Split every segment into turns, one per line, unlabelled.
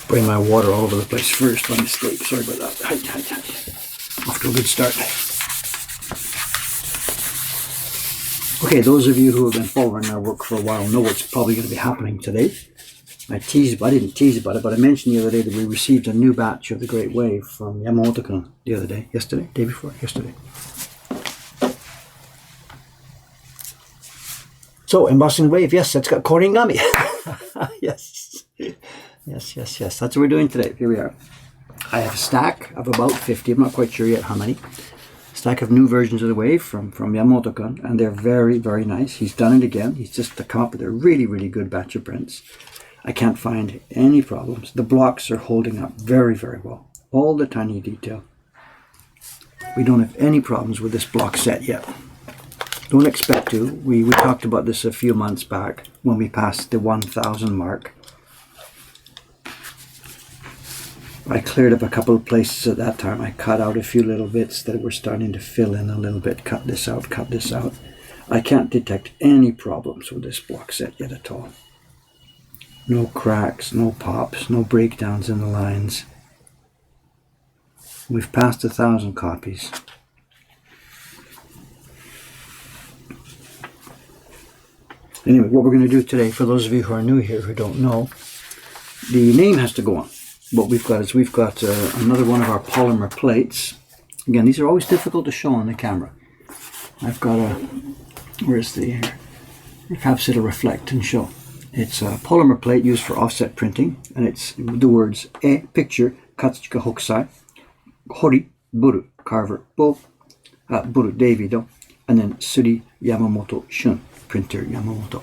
Spraying my water all over the place first by mistake. Sorry about that. Hi. Off to a good start. Okay, those of you who have been following our work for a while know what's probably going to be happening today. I didn't tease about it, but I mentioned the other day that we received a new batch of the Great Wave from Yamamoto-kun the other day. Yesterday? Day before? Yesterday. So, embossing wave, yes, it's got korigami. Yes. Yes. That's what we're doing today. Here we are. I have a stack of about 50, I'm not quite sure yet how many. Stack of new versions of the wave from Yamamoto-kun, and they're very, very nice. He's done it again. He's just come up with a really, really good batch of prints. I can't find any problems. The blocks are holding up very, very well. All the tiny detail. We don't have any problems with this block set yet. Don't expect to. We talked about this a few months back when we passed the 1,000 mark. I cleared up a couple of places at that time. I cut out a few little bits that were starting to fill in a little bit. Cut this out. I can't detect any problems with this block set yet at all. No cracks, no pops, no breakdowns in the lines. We've passed 1,000 copies. Anyway, what we're going to do today, for those of you who are new here who don't know, the name has to go on. What we've got is another one of our polymer plates. Again, these are always difficult to show on the camera. I've got where's the perhaps it'll reflect and show. It's a polymer plate used for offset printing, and it's the words picture, Katsuchika Hokusai, Hori, Buru, carver, Bo, Buru, Davido, and then Suri Yamamoto Shun, printer Yamamoto.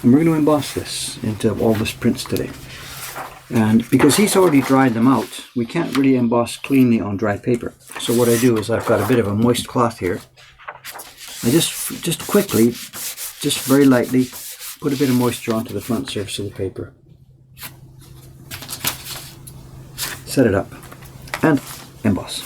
And we're going to emboss this into all this prints today. And because he's already dried them out, we can't really emboss cleanly on dry paper. So what I do is I've got a bit of a moist cloth here. I just quickly, just very lightly, put a bit of moisture onto the front surface of the paper. Set it up and emboss.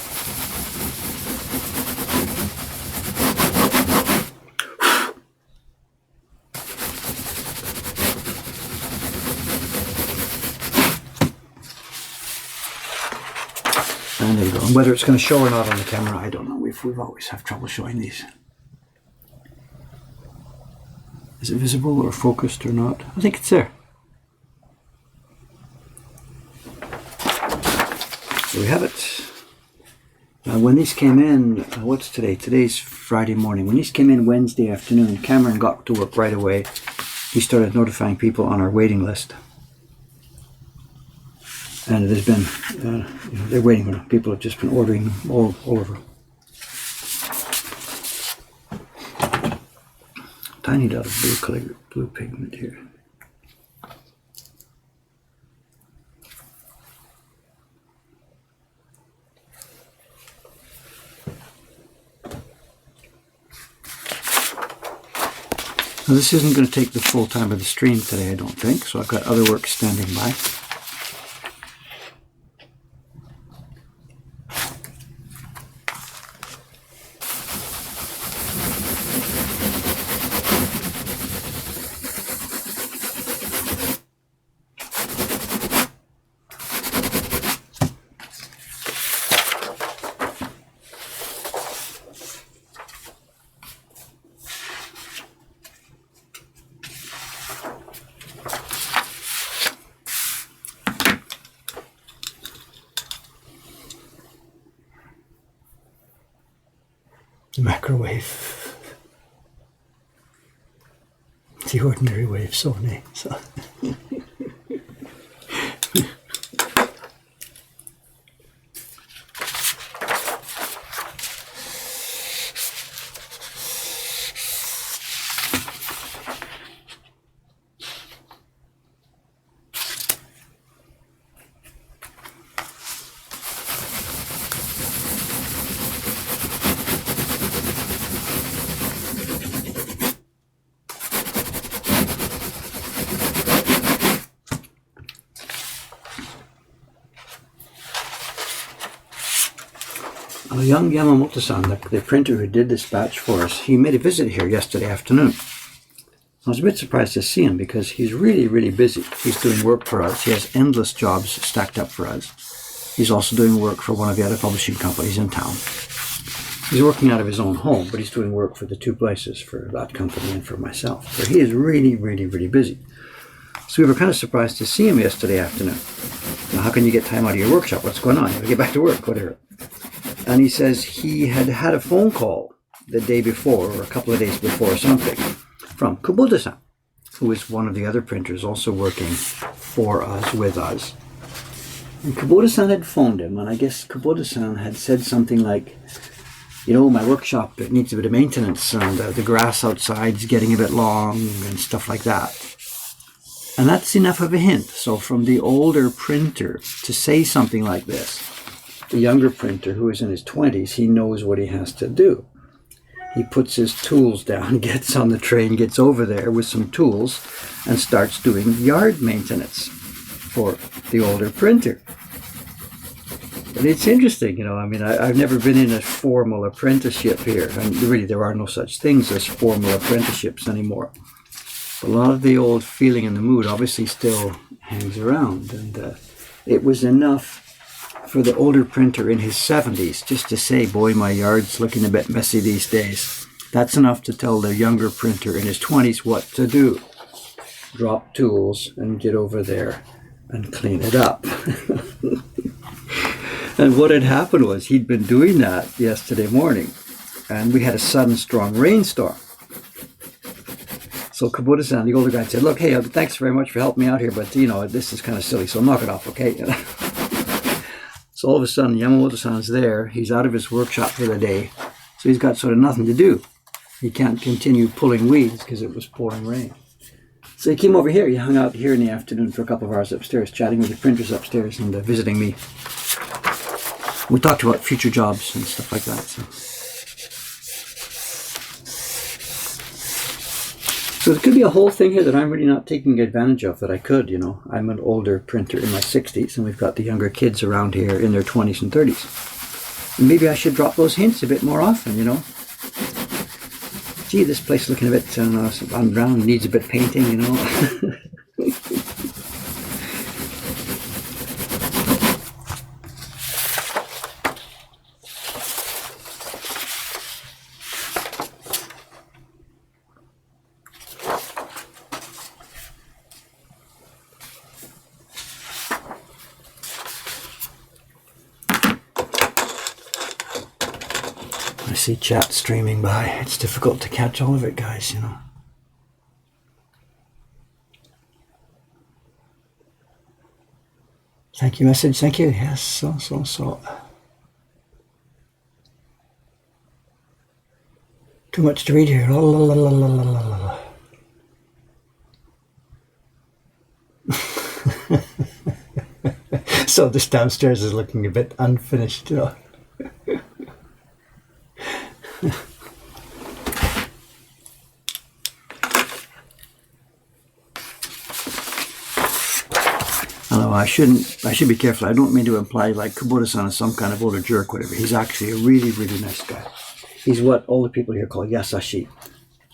And there we go. And whether it's going to show or not on the camera, I don't know. We've always have trouble showing these. Is it visible or focused or not? I think it's there. So we have it. When these came in, what's today? Today's Friday morning. When these came in Wednesday afternoon, Cameron got to work right away. He started notifying people on our waiting list. And there's been, they're waiting for them. People have just been ordering them all over. Tiny dot of blue pigment here. Now this isn't going to take the full time of the stream today, I don't think, so I've got other work standing by. The microwave, the ordinary wave, so nay. So. Young Yamamoto-san, the printer who did this batch for us, he made a visit here yesterday afternoon. I was a bit surprised to see him because he's really, really busy. He's doing work for us. He has endless jobs stacked up for us. He's also doing work for one of the other publishing companies in town. He's working out of his own home, but he's doing work for the two places, for that company and for myself. So he is really, really, really busy. So we were kind of surprised to see him yesterday afternoon. Now, how can you get time out of your workshop? What's going on? You get back to work, whatever. And he says he had had a phone call the day before, or a couple of days before or something, from Kubota-san, who is one of the other printers also working for us, with us. And Kubota-san had phoned him, and I guess Kubota-san had said something like, you know, my workshop, it needs a bit of maintenance, and the grass outside is getting a bit long, and stuff like that. And that's enough of a hint. So from the older printer to say something like this, the younger printer, who is in his 20s, he knows what he has to do. He puts his tools down, gets on the train, gets over there with some tools, and starts doing yard maintenance for the older printer. But it's interesting, you know, I mean, I've never been in a formal apprenticeship here, and really there are no such things as formal apprenticeships anymore. But a lot of the old feeling and the mood obviously still hangs around, and it was enough for the older printer in his 70s just to say, boy, my yard's looking a bit messy these days. That's enough to tell the younger printer in his 20s what to do. Drop tools and get over there and clean it up. And what had happened was he'd been doing that yesterday morning, and we had a sudden strong rainstorm. So Kubota-san, the older guy, said, look, hey, thanks very much for helping me out here, but, you know, this is kind of silly, so knock it off, okay? So all of a sudden, Yamamoto-san's there. He's out of his workshop for the day. So he's got sort of nothing to do. He can't continue pulling weeds because it was pouring rain. So he came over here. He hung out here in the afternoon for a couple of hours upstairs, chatting with the printers upstairs and visiting me. We talked about future jobs and stuff like that. So there could be a whole thing here that I'm really not taking advantage of that I could, you know. I'm an older printer in my 60s, and we've got the younger kids around here in their 20s and 30s. And maybe I should drop those hints a bit more often, you know. Gee, this place is looking a bit underground, needs a bit of painting, you know. I see chat streaming by. It's difficult to catch all of it, guys, you know. Thank you, message. Thank you. Yes, so. Too much to read here. La, la, la, la, la, la, la. So this downstairs is looking a bit unfinished, you know. Although I should be careful. I don't mean to imply like Kubota-san is some kind of older jerk, whatever. He's actually a really, really nice guy. He's what all the people here call yasashi.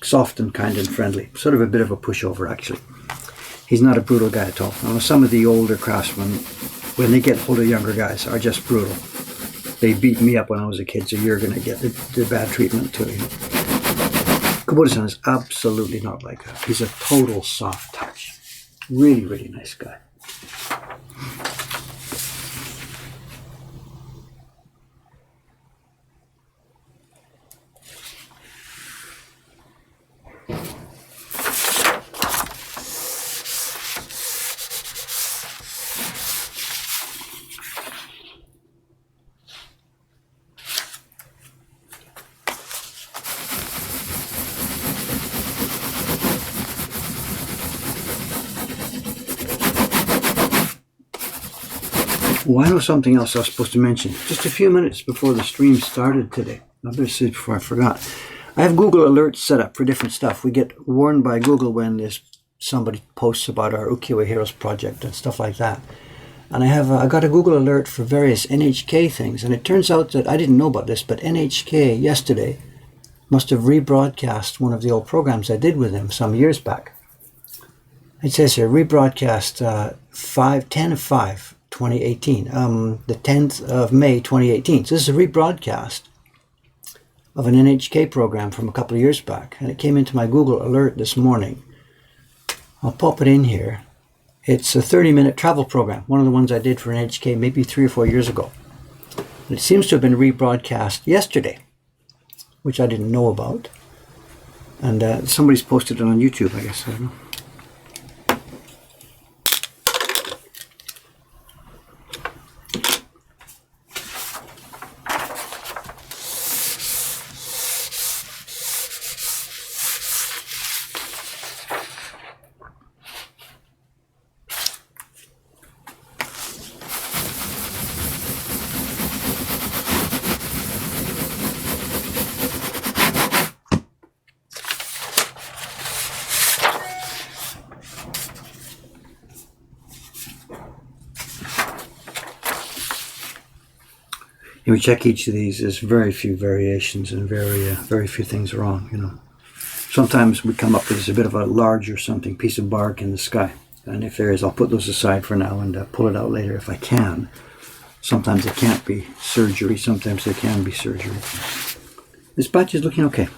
Soft and kind and friendly. Sort of a bit of a pushover, actually. He's not a brutal guy at all. Now, some of the older craftsmen, when they get hold of younger guys, are just brutal. They beat me up when I was a kid, so you're going to get the bad treatment too. You know? Kubota-san is absolutely not like that. He's a total soft touch. Really, really nice guy. Oh, I know something else I was supposed to mention. Just a few minutes before the stream started today. I better say it before I forgot. I have Google alerts set up for different stuff. We get warned by Google when there's somebody posts about our Ukiyo-e Heroes project and stuff like that. And I got a Google alert for various NHK things. And it turns out that I didn't know about this, but NHK yesterday must have rebroadcast one of the old programs I did with him some years back. It says here, rebroadcast 10 of 5, 2018. The 10th of May, 2018. So this is a rebroadcast of an NHK program from a couple of years back. And it came into my Google alert this morning. I'll pop it in here. It's a 30-minute travel program. One of the ones I did for NHK maybe 3 or 4 years ago. And it seems to have been rebroadcast yesterday, which I didn't know about. And somebody's posted it on YouTube, I guess. I don't know. We check each of these. There's very few variations and very few things wrong. Sometimes we come up with a bit of a larger something, piece of bark in the sky, and if there is, I'll put those aside for now and pull it out later if I can. Sometimes it can't be surgery. Sometimes there can be surgery. This batch is looking okay.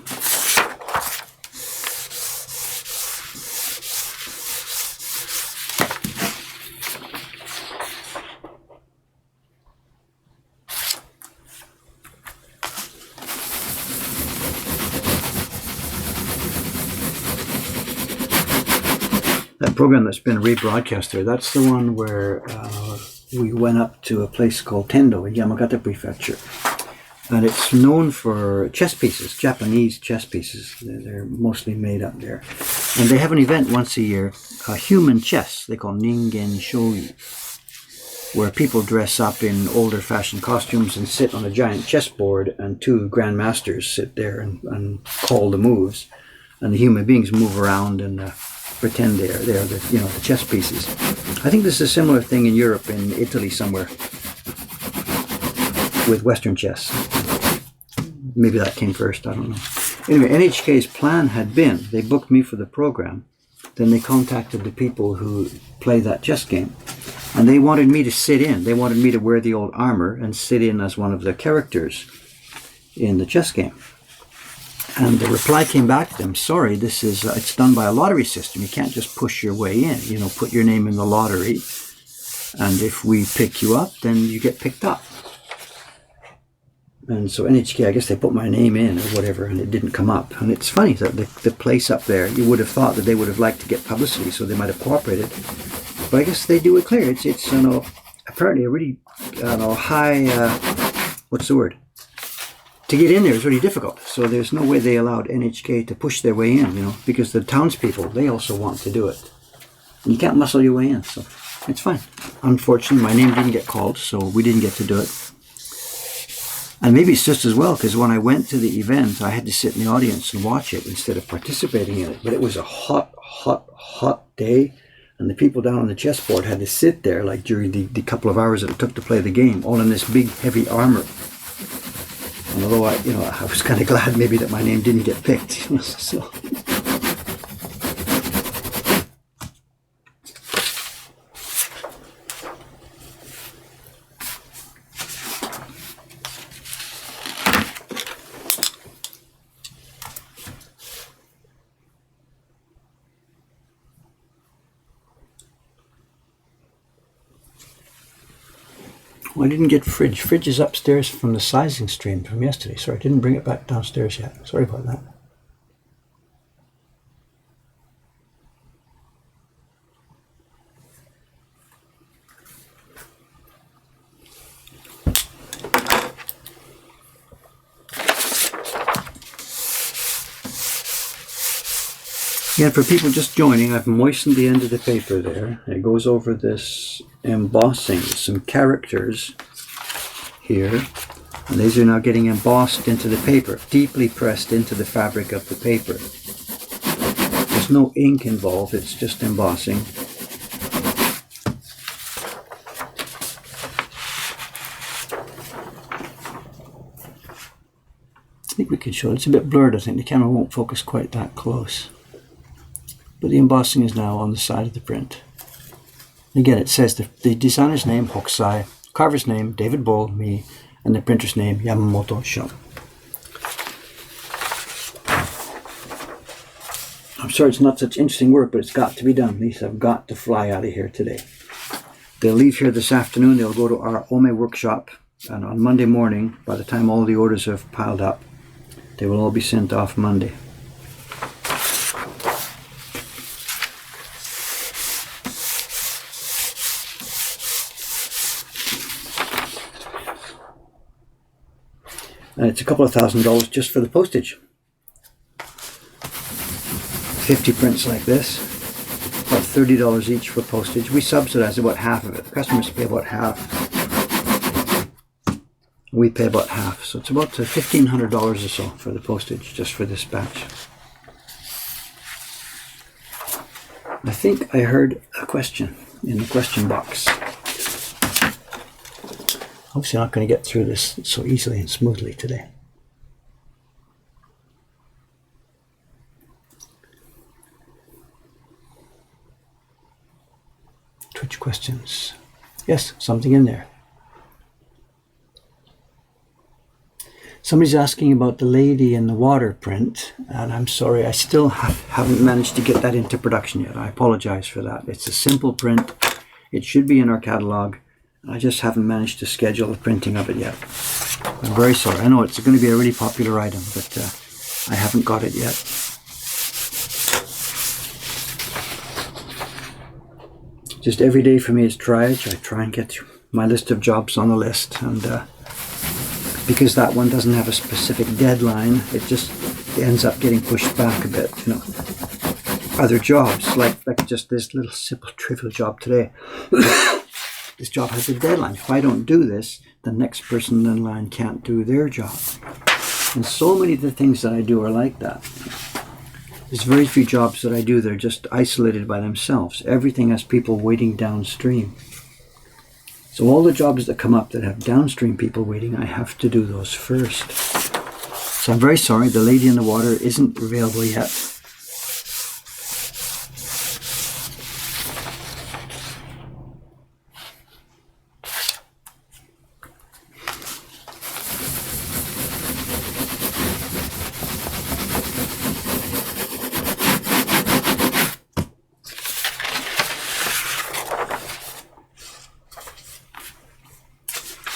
That program that's been rebroadcast there, that's the one where we went up to a place called Tendo in Yamagata Prefecture. And it's known for chess pieces, Japanese chess pieces. They're mostly made up there. And they have an event once a year, human chess, they call Ningen Shogi, where people dress up in older fashioned costumes and sit on a giant chessboard, and two grandmasters sit there and call the moves. And the human beings move around and pretend they're the chess pieces. I think this is a similar thing in Europe, in Italy somewhere, with Western chess. Maybe that came first, I don't know. Anyway, NHK's plan had been, they booked me for the program, then they contacted the people who play that chess game, and they wanted me to sit in. They wanted me to wear the old armor and sit in as one of the characters in the chess game. And the reply came back to them, sorry, this is, it's done by a lottery system. You can't just push your way in, put your name in the lottery. And if we pick you up, then you get picked up. And so NHK, I guess they put my name in or whatever, and it didn't come up. And it's funny that the place up there, you would have thought that they would have liked to get publicity, so they might have cooperated. But I guess they do it clear. It's apparently a really, high, what's the word? To get in there is really difficult. So there's no way they allowed NHK to push their way in, because the townspeople, they also want to do it. And you can't muscle your way in, so it's fine. Unfortunately, my name didn't get called, so we didn't get to do it. And maybe it's just as well, because when I went to the event, I had to sit in the audience and watch it instead of participating in it. But it was a hot, hot, hot day, and the people down on the chessboard had to sit there, like during the couple of hours that it took to play the game, all in this big, heavy armor. And although I was kind of glad maybe that my name didn't get picked, so. Well, I didn't get fridge. Fridge is upstairs from the sizing stream from yesterday. Sorry, I didn't bring it back downstairs yet. Sorry about that. Again, for people just joining, I've moistened the end of the paper there. It goes over this embossing, some characters here. And these are now getting embossed into the paper, deeply pressed into the fabric of the paper. There's no ink involved, it's just embossing. think we can show it. It's a bit blurred, I think. The camera won't focus quite that close. But the embossing is now on the side of the print. Again, it says the designer's name, Hokusai, carver's name, David Bull, me, and the printer's name, Yamamoto Shun. I'm sorry it's not such interesting work, but it's got to be done. These have got to fly out of here today. They'll leave here this afternoon. They'll go to our Ome workshop, and on Monday morning, by the time all the orders have piled up, they will all be sent off Monday. And it's a couple of $1,000s just for the postage. 50 prints like this, about $30 each for postage. We subsidize about half of it. The customers pay about half. We pay about half. So it's about $1,500 or so for the postage just for this batch. I think I heard a question in the question box. Obviously not going to get through this so easily and smoothly today. Twitch questions. Yes, something in there. Somebody's asking about the lady in the water print, and I'm sorry, I still haven't managed to get that into production yet. I apologize for that. It's a simple print. It should be in our catalog. I just haven't managed to schedule the printing of it yet. I'm very sorry. I know it's going to be a really popular item, but I haven't got it yet. Just every day for me is triage. I try and get my list of jobs on the list, and because that one doesn't have a specific deadline, it just ends up getting pushed back a bit. You know, other jobs like just this little simple trivial job today. This job has a deadline. If I don't do this, the next person in line can't do their job. And so many of the things that I do are like that. There's very few jobs that I do that are just isolated by themselves. Everything has people waiting downstream. So all the jobs that come up that have downstream people waiting, I have to do those first. So I'm very sorry, the lady in the water isn't available yet.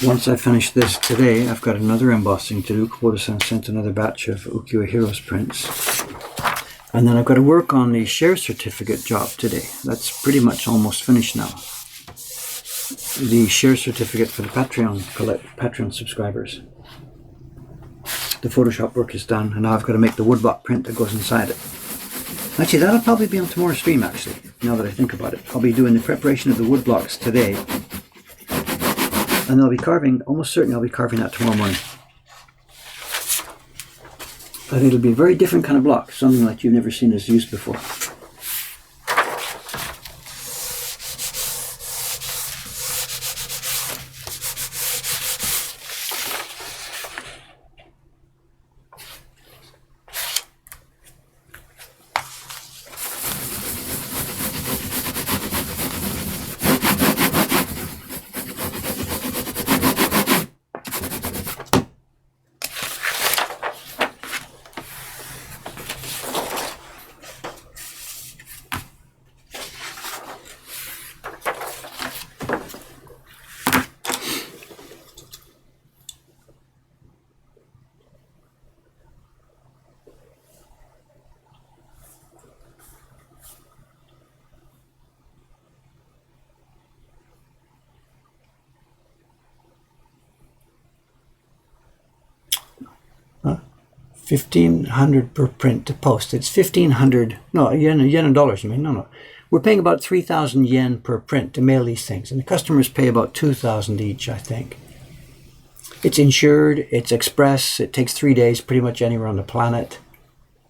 Once I finish this today, I've got another embossing to do. Kubota-san sent another batch of Ukiyo Heroes prints. And then I've got to work on the share certificate job today. That's pretty much almost finished now. The share certificate for the Patreon subscribers. The Photoshop work is done, and now I've got to make the woodblock print that goes inside it. Actually, that'll probably be on tomorrow's stream, actually, now that I think about it. I'll be doing the preparation of the woodblocks today. And I'll be carving, almost certainly I'll be carving that tomorrow morning. But it'll be a very different kind of block, something like you've never seen us use before. $1,500 per print to post. It's 1,500, no, yen and dollars, you mean? No. We're paying about 3,000 yen per print to mail these things, and the customers pay about 2,000 each, I think. It's insured, it's express, it takes 3 days pretty much anywhere on the planet.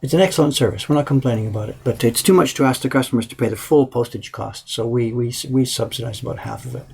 It's an excellent service, we're not complaining about it, but it's too much to ask the customers to pay the full postage cost, so we subsidize about half of it.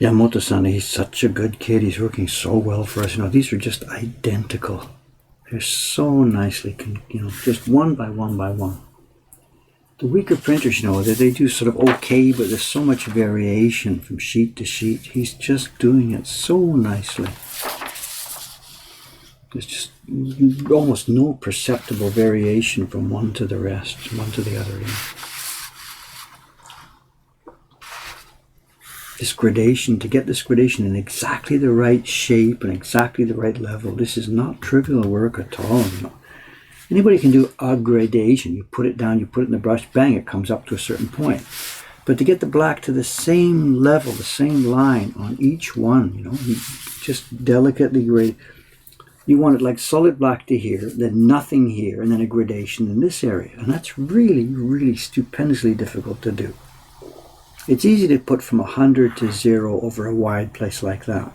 Yamamoto-san, he's such a good kid. He's working so well for us. These are just identical. They're so nicely, just one by one by one. The weaker printers, they do sort of okay, but there's so much variation from sheet to sheet. He's just doing it so nicely. There's just almost no perceptible variation from one to the rest, one to the other. This gradation, to get this gradation in exactly the right shape and exactly the right level, this is not trivial work at all. Anybody can do a gradation. You put it down, you put it in the brush, bang, it comes up to a certain point. But to get the black to the same level, the same line on each one, you just delicately grade. You want it like solid black to here, then nothing here, and then a gradation in this area. And that's really, really stupendously difficult to do. It's easy to put from 100 to 0 over a wide place like that.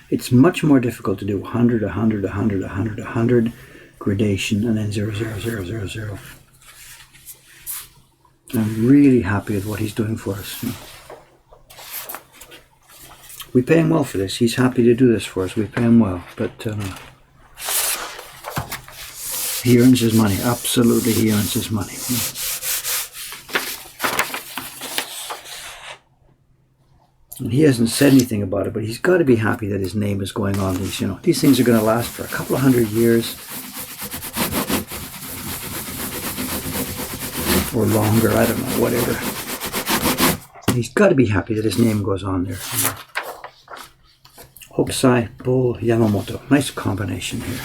It's much more difficult to do 100, 100, 100, 100, 100, gradation, and then 0, 0, 0, 0, 0. I'm really happy with what he's doing for us. We pay him well for this. He's happy to do this for us. We pay him well, but he earns his money. Absolutely, he earns his money. And he hasn't said anything about it, but he's got to be happy that his name is going on these. These things are going to last for a couple of 100 years or longer. I don't know, whatever. He's got to be happy that his name goes on there. Hokusai, Bull, Yamamoto. Nice combination here.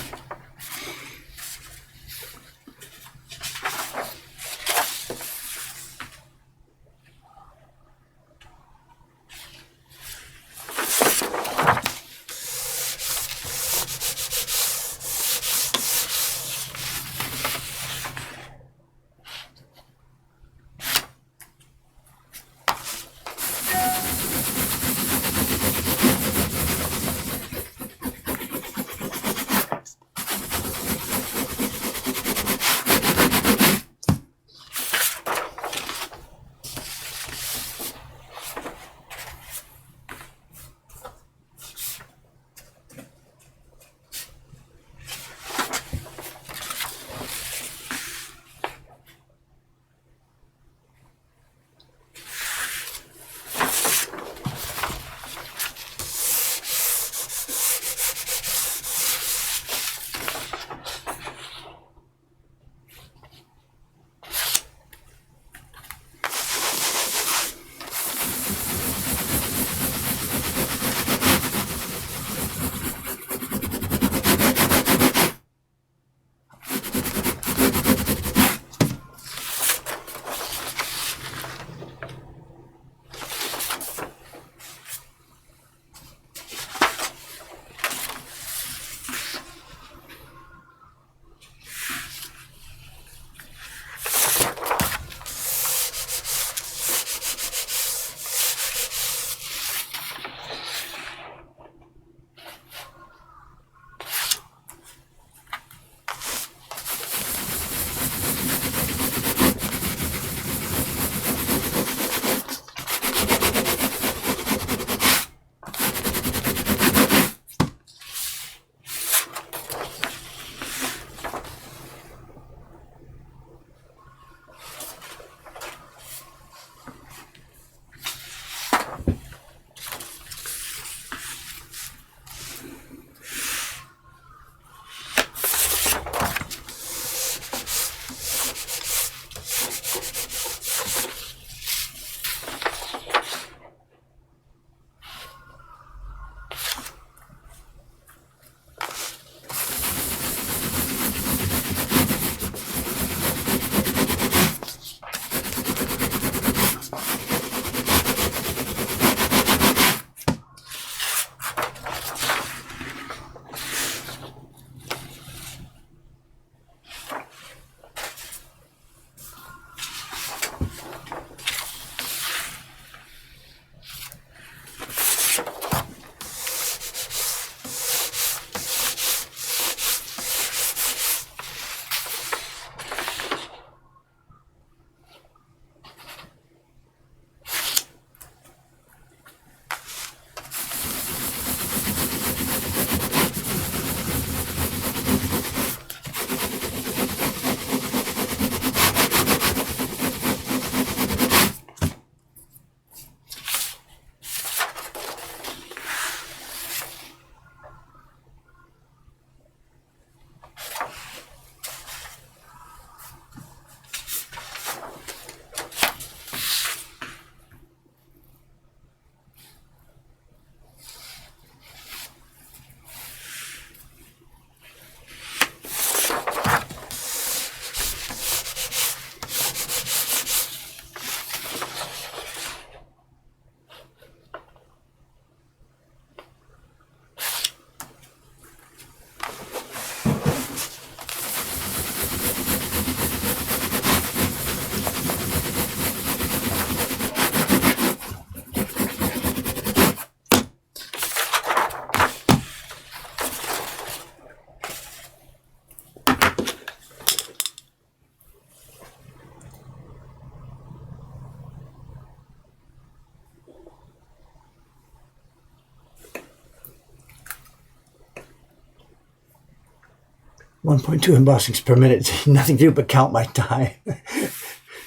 1.2 embossings per minute. Nothing to do but count my time.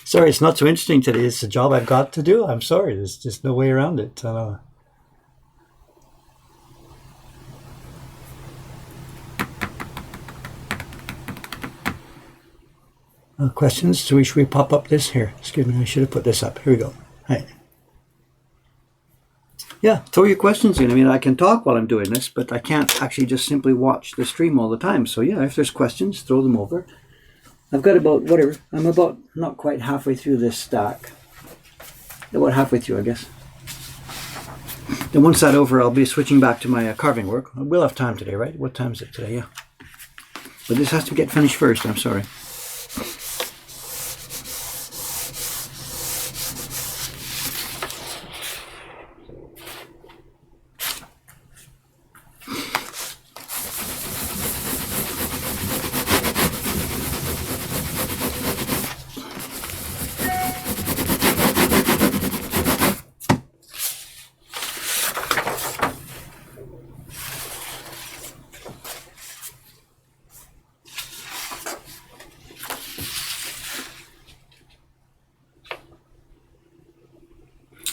Sorry, it's not so interesting today. It's a job I've got to do. I'm sorry. There's just no way around it. Questions? Should we pop up this here? Excuse me, I should have put this up. Here we go. Hi. Yeah, throw your questions in. I mean, I can talk while I'm doing this, but I can't actually just simply watch the stream all the time. So yeah, if there's questions, throw them over. I've got about, whatever, I'm about not quite halfway through this stack. About halfway through, I guess. Then once that's over, I'll be switching back to my carving work. We'll have time today, right? What time is it today? Yeah. But this has to get finished first, I'm sorry.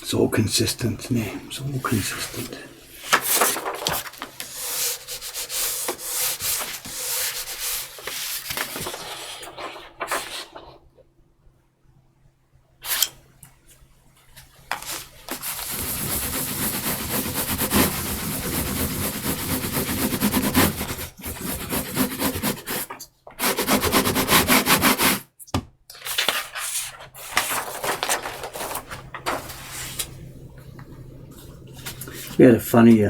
So consistent name, so consistent. We had a funny,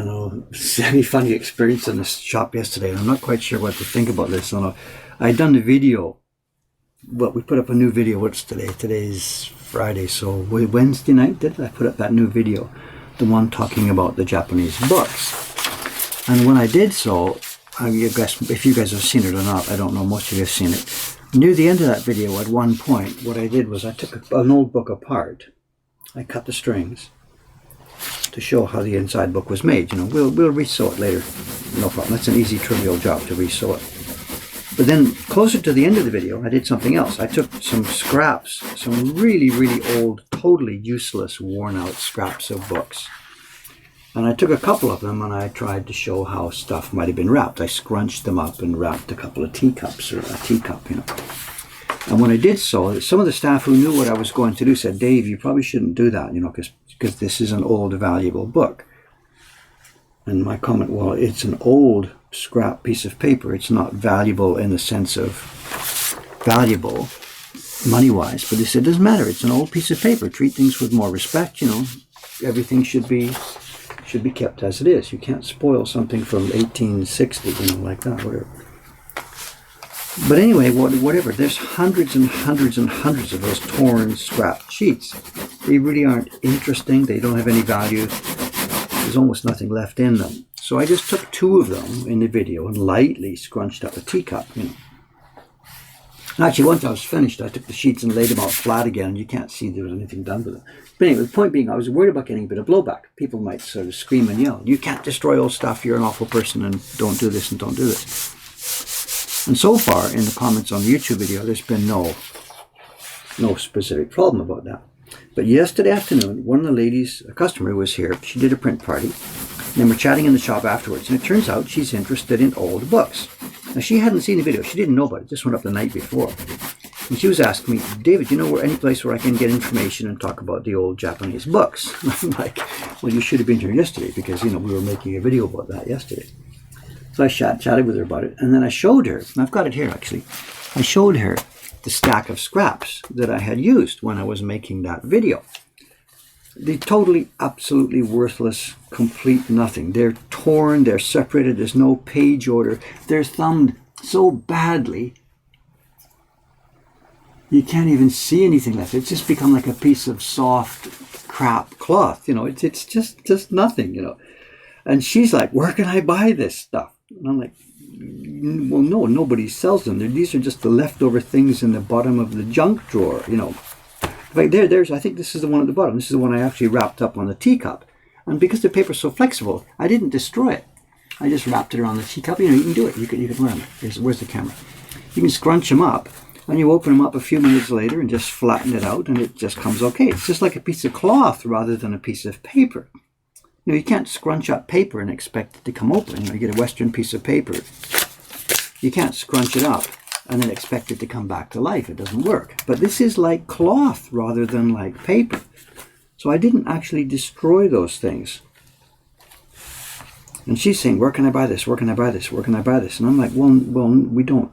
semi-funny experience in the shop yesterday, and I'm not quite sure what to think about this. I'd done the video. Well, we put up a new video. What's today? Today's Friday, so Wednesday night did I put up that new video, the one talking about the Japanese books. And when I did so, I guess if you guys have seen it or not, I don't know. Most of you have seen it. Near the end of that video, at one point, what I did was I took an old book apart. I cut the strings to show how the inside book was made. We'll resew it later. No problem. That's an easy, trivial job to resew it. But then, closer to the end of the video, I did something else. I took some scraps, some really, really old, totally useless, worn-out scraps of books. And I took a couple of them and I tried to show how stuff might have been wrapped. I scrunched them up and wrapped a couple of teacups, or a teacup, And when I did so, some of the staff who knew what I was going to do said, Dave, you probably shouldn't do that, because this is an old, valuable book. And my comment, well, it's an old scrap piece of paper. It's not valuable in the sense of valuable money-wise. But they said, it doesn't matter. It's an old piece of paper. Treat things with more respect. Everything should be kept as it is. You can't spoil something from 1860, like that, whatever. But anyway, whatever. There's hundreds and hundreds and hundreds of those torn, scrapped sheets. They really aren't interesting. They don't have any value. There's almost nothing left in them. So I just took two of them in the video and lightly scrunched up a teacup, Actually, once I was finished, I took the sheets and laid them out flat again, and you can't see there was anything done with them. But anyway, the point being, I was worried about getting a bit of blowback. People might sort of scream and yell, you can't destroy old stuff, you're an awful person, and don't do this and don't do this. And so far, in the comments on the YouTube video, there's been no specific problem about that. But yesterday afternoon, one of the ladies, a customer, was here. She did a print party. And then we're chatting in the shop afterwards. And it turns out she's interested in old books. Now, she hadn't seen the video. She didn't know about it. Just went up the night before. And she was asking me, David, do you know any place where I can get information and talk about the old Japanese books? I'm like, well, you should have been here yesterday because, we were making a video about that yesterday. So I chatted with her about it. And then I showed her, and I've got it here actually. I showed her the stack of scraps that I had used when I was making that video. They're totally, absolutely worthless, complete nothing. They're torn, they're separated, there's no page order. They're thumbed so badly, you can't even see anything left. It's just become like a piece of soft crap cloth, it's just nothing, And she's like, where can I buy this stuff? And I'm like, well, no, nobody sells them. These are just the leftover things in the bottom of the junk drawer, Like there's, I think this is the one at the bottom. This is the one I actually wrapped up on the teacup. And because the paper's so flexible, I didn't destroy it. I just wrapped it around the teacup. You know, you can do it. You can wear them. Where's the camera? You can scrunch them up, and you open them up a few minutes later and just flatten it out, and it just comes okay. It's just like a piece of cloth rather than a piece of paper. You know, you can't scrunch up paper and expect it to come open. You know, you get a Western piece of paper. You can't scrunch it up and then expect it to come back to life. It doesn't work. But this is like cloth rather than like paper. So I didn't actually destroy those things. And she's saying, where can I buy this? Where can I buy this? Where can I buy this? And I'm like, well, we don't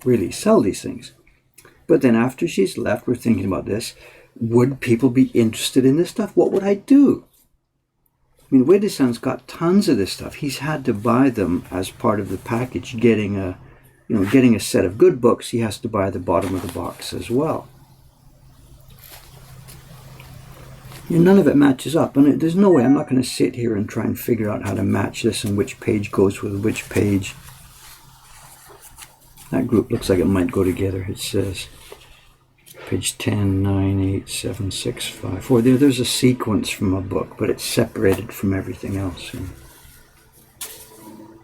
really sell these things. But then after she's left, we're thinking about this. Would people be interested in this stuff? What would I do? I mean, Wideson's got tons of this stuff. He's had to buy them as part of the package. Getting a set of good books, he has to buy the bottom of the box as well. And none of it matches up, and there's no way. I'm not going to sit here and try and figure out how to match this and which page goes with which page. That group looks like it might go together. It says page 10, 9, 8, 7, 6, 5, 4. There's a sequence from a book, but it's separated from everything else.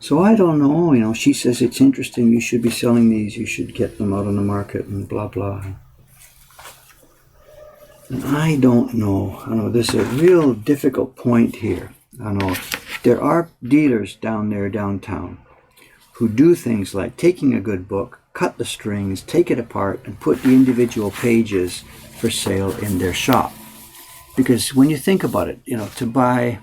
So I don't know. You know, she says it's interesting. You should be selling these. You should get them out on the market and blah blah. And I don't know. I know there's a real difficult point here. I know there are dealers down there downtown who do things like taking a good book, cut the strings, take it apart, and put the individual pages for sale in their shop. Because when you think about it, you know, to buy,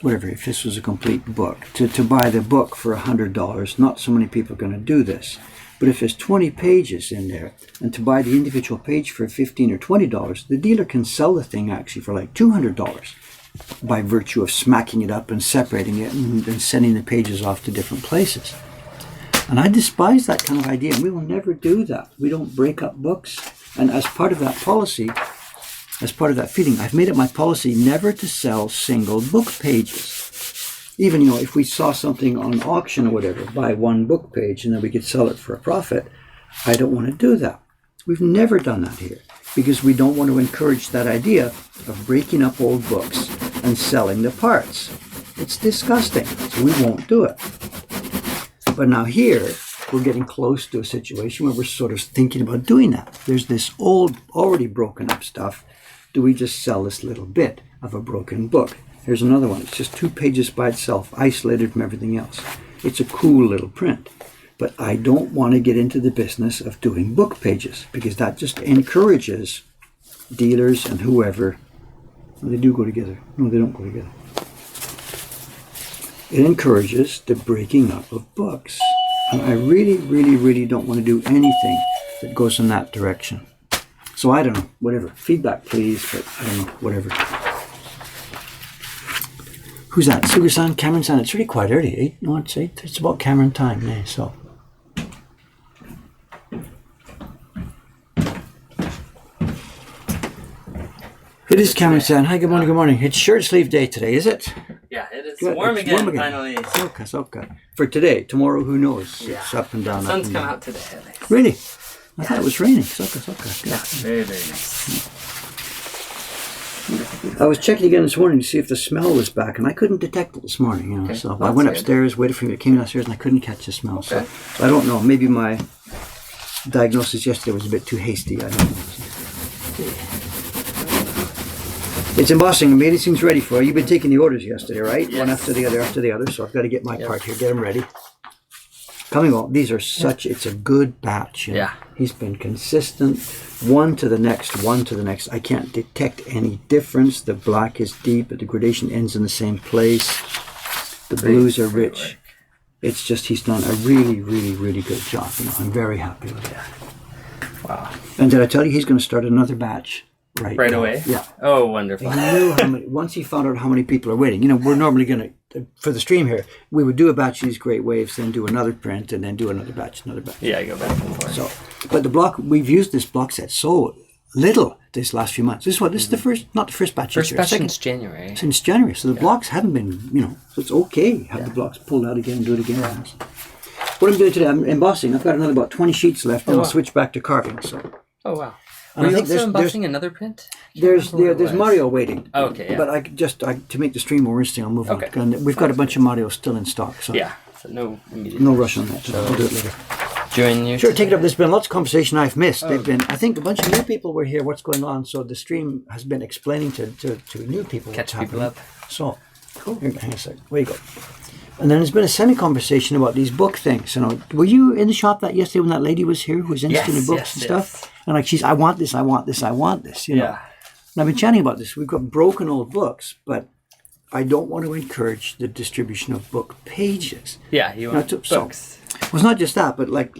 whatever, if this was a complete book, to buy the book for $100, not so many people are going to do this. But if there's 20 pages in there, and to buy the individual page for $15 or $20, the dealer can sell the thing actually for like $200 by virtue of smacking it up and separating it and sending the pages off to different places. And I despise that kind of idea, and we will never do that. We don't break up books. And as part of that policy, as part of that feeling, I've made it my policy never to sell single book pages. Even, you know, if we saw something on auction or whatever, buy one book page and then we could sell it for a profit, I don't want to do that. We've never done that here because we don't want to encourage that idea of breaking up old books and selling the parts. It's disgusting, so we won't do it. But now here, we're getting close to a situation where we're sort of thinking about doing that. There's this old, already broken up stuff. Do we just sell this little bit of a broken book? Here's another one. It's just 2 pages by itself, isolated from everything else. It's a cool little print. But I don't want to get into the business of doing book pages because that just encourages dealers and whoever. Well, they do go together. No, they don't go together. It encourages the breaking up of books. And I really, really, really don't want to do anything that goes in that direction. So I don't know, whatever. Feedback, please, but I don't know, whatever. Who's that? Sugar-san, Cameron-san. It's really quite early. 8? No, it's 8. It's about Cameron time. Yeah, so. It is Cameron-san. Hi, good morning, good morning. It's shirt sleeve day today, is it?
Yeah, it is
Good.
warm
It's
again,
warm again.
finally.
Okay. For today. Tomorrow, who knows?
Yeah.
It's up and down.
The sun's
up and
come
down.
out today, at least.
Really? I thought it was raining. Good.
Yeah, very, very nice.
I was checking again this morning to see if the smell was back, and I couldn't detect it this morning. You know,
Okay.
so I
That's
went
good.
upstairs, waited for you. I came downstairs, and I couldn't catch the smell.
Okay.
So I don't know. Maybe my diagnosis yesterday was a bit too hasty. I don't know. It's embossing. The meeting seems ready for you. You've been taking the orders yesterday, right?
Yes.
One after the other. So I've got to get my
Yep.
part here. Get them ready. Coming on. These are such. It's a good batch. You know.
Yeah.
He's been consistent. One to the next. I can't detect any difference. The black is deep, but the gradation ends in the same place. The blues are rich. It's just he's done a really, really, really good job. You know, I'm very happy with that.
Wow.
And did I tell you he's going to start another batch right now?
Away?
Yeah.
Oh, wonderful.
He knew how many. Once he found out how many people are waiting, you know, we're normally going to, for the stream here, we would do a batch of these great waves, then do another print, and then do another batch.
Yeah, I go back and forth.
So, but the block, we've used this block set so little this last few months. This is the first, not the first batch.
First
this year,
batch
second,
since January.
since January. So the blocks haven't been, you know, so it's okay. Have the blocks pulled out again, do it again. What I'm doing today, I'm embossing. I've got another about 20 sheets left, and
Oh,
I'll
wow.
switch back to carving. So.
Oh, wow.
And
Were
I
you
think
also embossing another print?
there's Mario waiting.
Oh, okay, yeah.
But to make the stream more interesting, I'll move
Okay.
on. And we've got a bunch of Mario still in stock, so
Yeah, so no immediate.
no rush on that.
So,
I'll do it later.
join you.
Sure, take it up. There's been lots of conversation I've missed.
Oh.
They've been, I think, a bunch of new people were here. What's going on? So the stream has been explaining to new people what's
Catch people
happening.
up.
So, cool. Hang a sec. Where you go? And then there's been a semi-conversation about these book things. You know, were you in the shop that yesterday when that lady was here who was interested in books and stuff? And like I want this, I want this, I want this. You know.
Yeah.
And I've been chatting about this. We've got broken old books, but I don't want to encourage the distribution of book pages.
Yeah, you want books.
Well, it's not just that, but like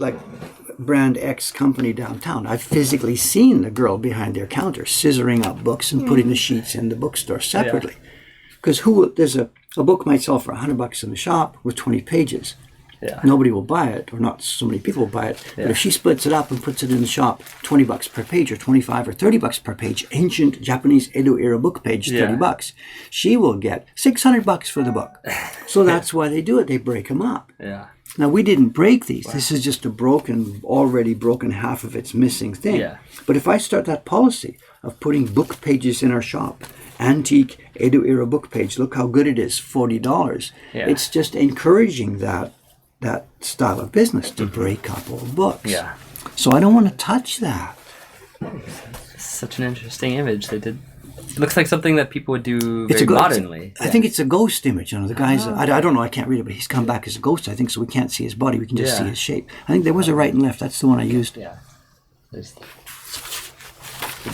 brand X company downtown, I've physically seen the girl behind their counter scissoring up books and putting the sheets in the bookstore separately. Because there's a book might sell for $100 in the shop with 20 pages.
Yeah.
Nobody will buy it, or not so many people will buy it.
Yeah.
But if she splits it up and puts it in the shop, $20 per page, or 25 or $30 per page, ancient Japanese Edo era book page, $30, she will get $600 for the book. So that's why they do it. They break them up.
Yeah.
Now, we didn't break these. Wow. This is just already broken half of its missing thing.
Yeah.
But if I start that policy of putting book pages in our shop, antique Edo era book page, look how good it is, $40.
Yeah.
It's just encouraging that style of business to break up old books.
Yeah.
So I don't want to touch that.
Such an interesting image they did. It looks like something that people would do very modernly.
I think it's a ghost image. You know, the guy's, I don't know, I can't read it, but he's come back as a ghost, I think, so we can't see his body. We can just see his shape. I think there was a right and left. That's the one I used.
Yeah. There's the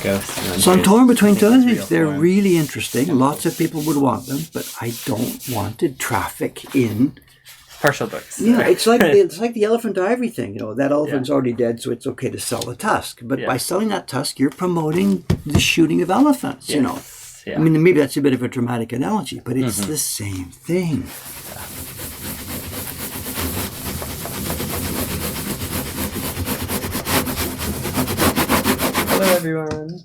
ghost.
So I'm torn between two. I think they're really interesting. Lots of people would want them, but I don't want to traffic in
partial books.
Yeah, it's like the elephant ivory thing. You know, that elephant's already dead, so it's okay to sell the tusk. But by selling that tusk, you're promoting the shooting of elephants. You know, I mean, maybe that's a bit of a dramatic analogy, but it's the same thing.
Hello, everyone.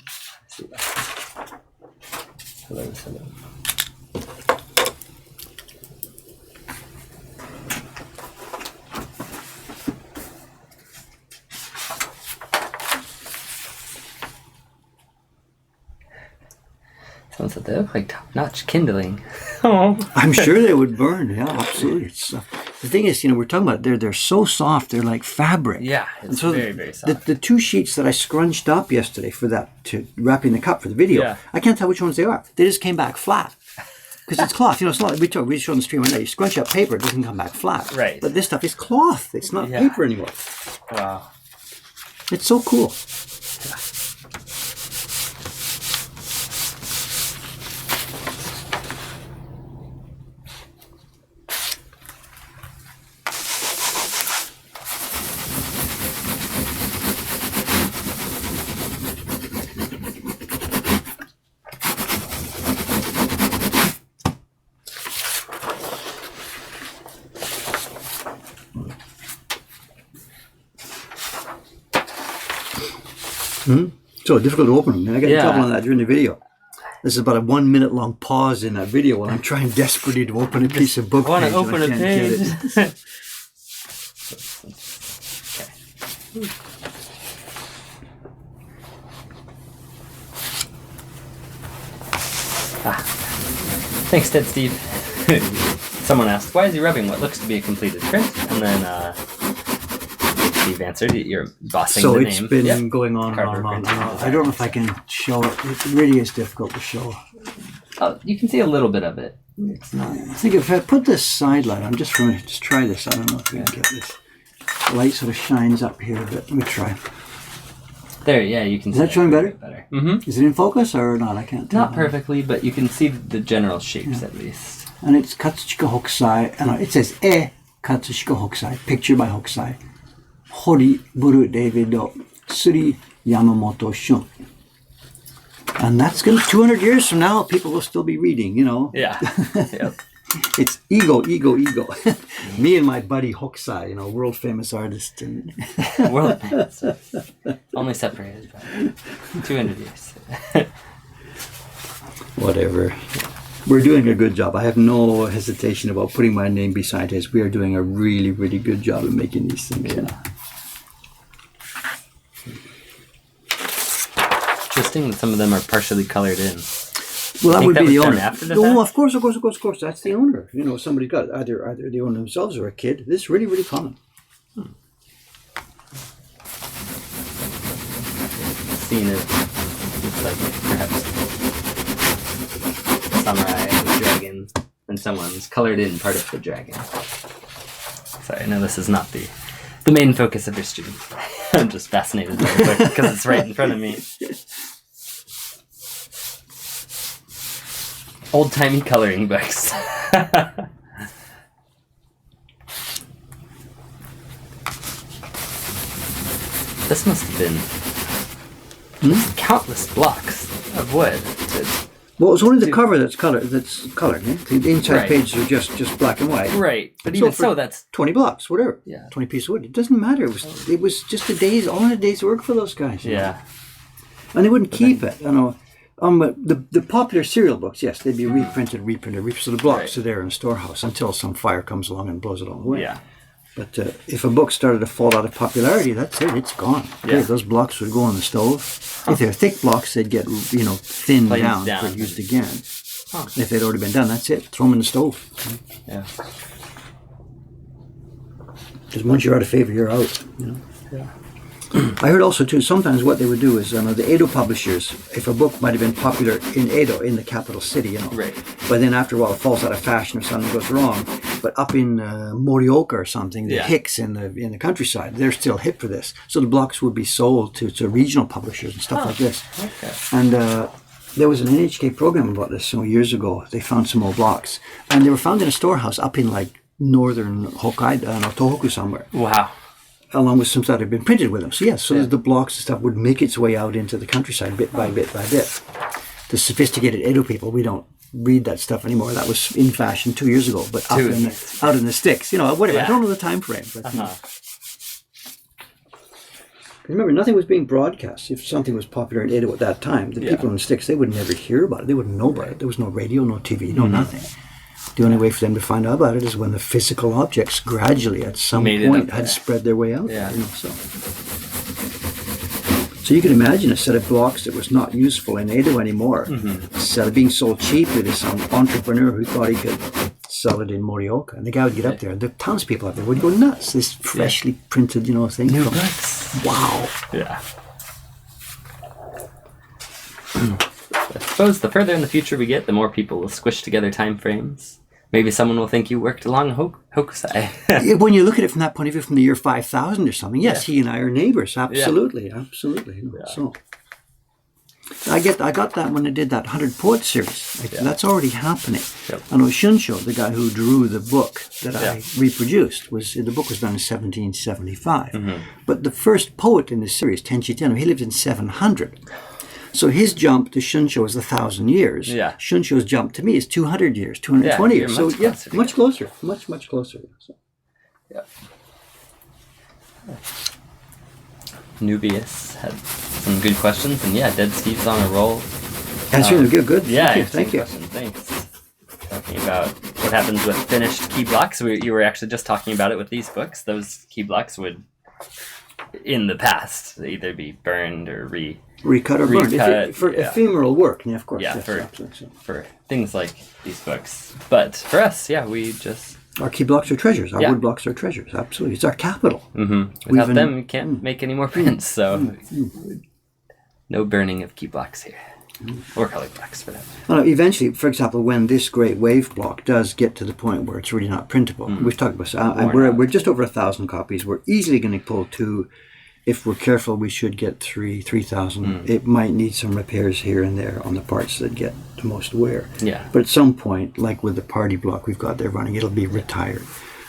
Hello. Someone said they look like top-notch kindling. Oh,
I'm sure they would burn. Yeah, absolutely. It's, the thing is, you know, we're talking about they're so soft. They're like fabric.
Yeah, it's
so
very, very soft.
The two sheets that I scrunched up yesterday for wrapping the cup for the video, I can't tell which ones they are. They just came back flat. Because it's cloth. You know, it's not, we showed on the stream one day. You scrunch up paper, it doesn't come back flat.
Right.
But this stuff is cloth. It's not paper anymore.
Wow.
It's so cool. So difficult to open them. I got in trouble on that during the video. This is about a 1 minute long pause in that video while I'm trying desperately to open a piece of book page.
I want to open a page. Thanks, Ted Steve. Someone asked, why is he rubbing what looks to be a completed print? And then Steve answered, you're embossing the name.
So it's been going on and on. I don't know if I can show it. It really is difficult to show.
Oh, you can see a little bit of it. It's not.
I think if I put this side light, I'm just going to try this. I don't know if we can get this. The light sort of shines up here a bit. Let me try.
There, yeah, you can see.
Is that showing better?
Mm-hmm.
Is it in focus or not? I can't tell.
Not perfectly, but you can see the general shapes at least.
And it's Katsushika Hokusai, and it says Katsushika Hokusai, picture by Hokusai. Hori Buru David Suri Yamamoto Shun. And that's going to, 200 years from now, people will still be reading, you know.
Yeah. Yep.
It's ego. Me and my buddy Hokusai, you know, world famous artist. And
world famous. Only separated by 200 years.
Whatever. We're doing a good job. I have no hesitation about putting my name beside his. We are doing a really, really good job of making these things.
Yeah. interesting that some of them are partially colored in.
Well, that would be the
done
owner.
after the
No,
fact?
of course. That's the owner. You know, somebody got either they own themselves or a kid. This is really, really common.
Scene of looks like perhaps a samurai with a dragon, and someone's colored in part of the dragon. Sorry, I know this is not the main focus of your stream. I'm just fascinated by the book because it's right in front of me. Old-timey coloring books. This must have been countless blocks of wood.
Well, it's only the cover that's colored. Eh? The inside
Right.
pages are just black and white.
Right, but even
for
so, that's
20 blocks, whatever.
Yeah.
20 pieces of wood. It doesn't matter. It was just all in a day's work for those guys. you know.
yeah,
And they wouldn't keep it. You know, the popular serial books, yes, they'd be reprinted. So the blocks
Right.
are there in a storehouse until some fire comes along and blows it all away.
yeah,
But if a book started to fall out of popularity, that's it. It's gone.
Yeah.
Okay, those blocks would go on the stove. If they're thick blocks, they'd get thinned
Planed
down for
down.
used again.
Huh.
If they'd already been done, that's it. Throw them in the stove.
yeah.
Because once you're out of favor, you're out.
Yeah.
I heard also too. Sometimes what they would do is, the Edo publishers, if a book might have been popular in Edo, in the capital city,
Right.
but then after a while it falls out of fashion or something goes wrong. But up in Morioka or something, the
Yeah.
Hicks in the countryside, they're still hip for this. So the blocks would be sold to regional publishers and stuff like this.
Okay.
And there was an NHK program about this some years ago. They found some old blocks, and they were found in a storehouse up in like northern Hokkaido, Tohoku somewhere,
Wow.
along with some stuff that had been printed with them. So yes, so the blocks and stuff would make its way out into the countryside bit by bit by bit. The sophisticated Edo people, we don't read that stuff anymore. That was in fashion 2 years ago, but out in the sticks, whatever.
Yeah.
I don't know the time frame, but remember, nothing was being broadcast. If something was popular in Edo at that time, the people in the sticks, they would never hear about it. They wouldn't know about it. There was no radio, no TV, no nothing. The only way for them to find out about it is when the physical objects gradually, at some
Made it
point,
up
had
there.
spread their way out.
Yeah.
So you can imagine a set of blocks that was not useful in Edo anymore, being sold cheaply to some entrepreneur who thought he could sell it in Morioka. And the guy would get up there, and the townspeople up there would go nuts. This freshly printed, thing.
New
from-
books.
Wow.
Yeah. I suppose the further in the future we get, the more people will squish together time frames. Maybe someone will think you worked along Hokusai.
Yeah, when you look at it from that point of view, from the year 5000 or something, yes, he and I are neighbors. Absolutely. So I got that when I did that 100 Poets series. That's already happening.
Yep.
I know Shunsho, the guy who drew the book that I reproduced, the book was done in 1775. But the first poet in the series, Tenchi Tenno, he lived in 700. So his jump to Shunsho is 1,000 years.
Yeah.
Shunsho's jump to me is 200 years, 220
Yeah,
years.
you're
So
much closer.
much closer. Much closer. So.
Yeah. Nubius had some good questions, and Dead Steve's on a roll.
Answering good.
Yeah,
Thank you.
Question. Thanks. Talking about what happens with finished key blocks. You were actually just talking about it with these books. Those key blocks would, in the past, either be burned or
Recut or burned.
Recut,
For ephemeral work, of course.
Yeah,
yes, absolutely.
for things like these books. But for us, we just...
Our key blocks are treasures. Our
Yeah.
wood blocks are treasures. Absolutely. It's our capital.
Without them, you can't make any more prints, so... No burning of key blocks here. Or color blocks, for that matter.
Well, eventually, for example, when this great wave block does get to the point where it's really not printable, we've talked about this. We're just over 1,000 copies. We're easily going to pull 2. If we're careful, we should get 3,000. It might need some repairs here and there on the parts that get the most wear.
Yeah.
But at some point, like with the party block we've got there running, it'll be retired.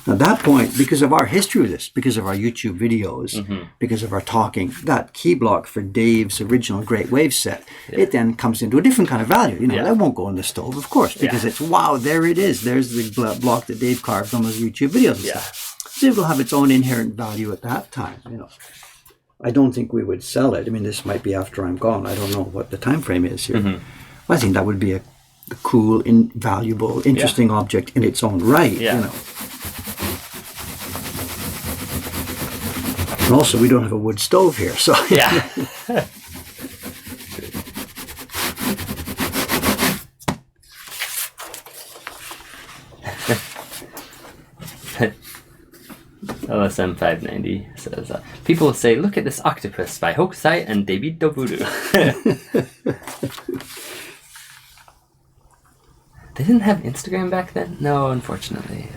At that point, because of our history with this, because of our YouTube videos, because of our talking, that key block for Dave's original Great Wave set, it then comes into a different kind of value. That won't go in the stove, of course, because it's, wow, there it is. There's the block that Dave carved on those YouTube videos and stuff. So it will have its own inherent value at that time, I don't think we would sell it. I mean, this might be after I'm gone. I don't know what the time frame is here. I think that would be a cool, valuable, interesting object in its own right. And also, we don't have a wood stove here, so
LSM590 says, people will say, look at this octopus by Hokusai and David Doburu. They didn't have Instagram back then? No, unfortunately.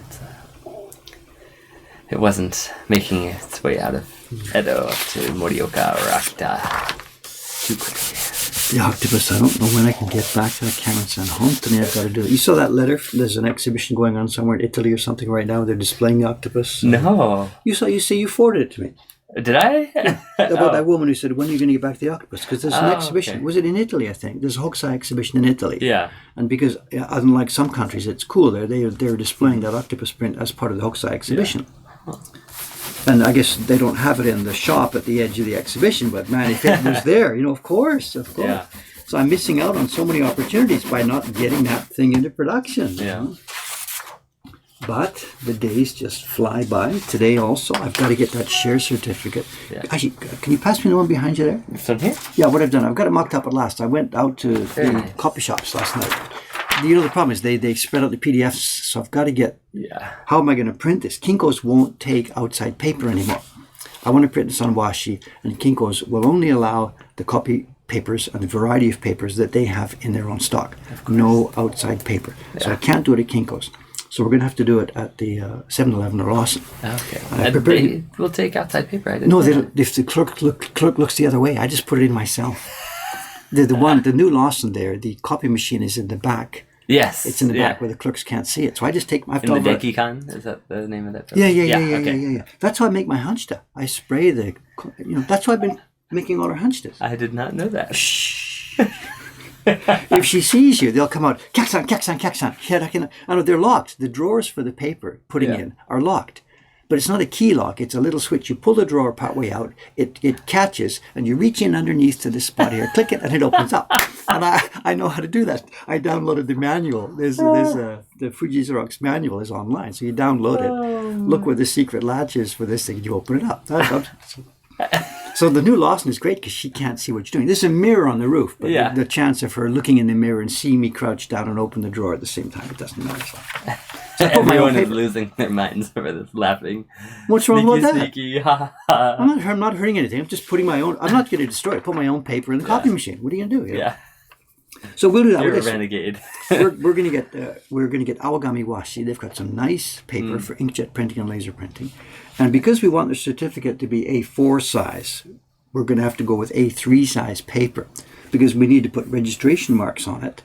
It wasn't making its way out of Edo up to Morioka or Akita too quickly.
The octopus, I don't know when I can get back to the camera and send home to me. I've got to do it. You saw that letter? There's an exhibition going on somewhere in Italy or something right now. They're displaying the octopus.
No.
You forwarded it to me.
Did I?
About that woman who said, when are you going to get back to the octopus? Because there's an exhibition.
Okay.
Was it in Italy, I think? There's a Hokusai exhibition in Italy.
Yeah.
And because, unlike some countries, it's cool there. They're displaying that octopus print as part of the Hokusai exhibition. Yeah. Huh. And I guess they don't have it in the shop at the edge of the exhibition, but man, if it was there, of course. Yeah. So I'm missing out on so many opportunities by not getting that thing into production.
Yeah.
But the days just fly by. Today also, I've got to get that share certificate. Yeah. Actually, can you pass me the one behind you there?
This one here?
Yeah, what I've done, I've got it mocked up at last. I went out to the copy shops last night. The problem is they spread out the PDFs, so I've got to get, how am I going to print this? Kinko's won't take outside paper anymore. I want to print this on washi, and Kinko's will only allow the copy papers and the variety of papers that they have in their own stock. No outside paper. Yeah. So I can't do it at Kinko's. So we're going to have to do it at the 7-Eleven or Lawson.
Okay. They will take outside paper, I didn't
know they don't, if the clerk looks the other way, I just put it in myself. The new Lawson there, the copy machine is in the back.
Yes.
It's in the back where the clerks can't see it. So I just take my...
In the Deki-kan? Is that the name of that?
Yeah. That's how I make my hanchita. I spray that's why I've been making all our hanchitas.
I did not know that.
Shh. If she sees you, they'll come out, kaksan. I know they're locked. The drawers for the paper putting in are locked. But it's not a key lock. It's a little switch. You pull the drawer part way out, it catches, and you reach in underneath to this spot here, click it, and it opens up. And I know how to do that. I downloaded the manual. The Fuji Xerox manual is online. So you download it, look where the secret latch is for this thing, and you open it up. So the new Lawson is great because she can't see what you're doing. There's a mirror on the roof, but the chance of her looking in the mirror and seeing me crouch down and open the drawer at the same time, it doesn't matter. So
everyone is losing their minds over this, laughing.
What's wrong with that?
Sneaky, ha ha.
I'm not hurting anything. I'm just putting my own. I'm not going to destroy it. Put my own paper in the copy machine. What are you going to do?
Yeah.
So we'll do that.
You're a renegade.
we're going to get Awagami washi. They've got some nice paper for inkjet printing and laser printing, and because we want the certificate to be A4 size, we're going to have to go with A3 size paper because we need to put registration marks on it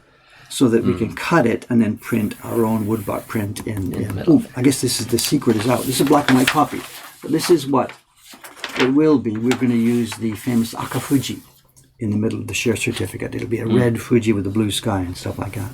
so that we can cut it and then print our own woodblock print in the middle. I guess this is the secret is out. This is a black and white copy, but this is what it will be. We're going to use the famous Akafuji in the middle of the share certificate. It'll be a red Fuji with a blue sky and stuff like that.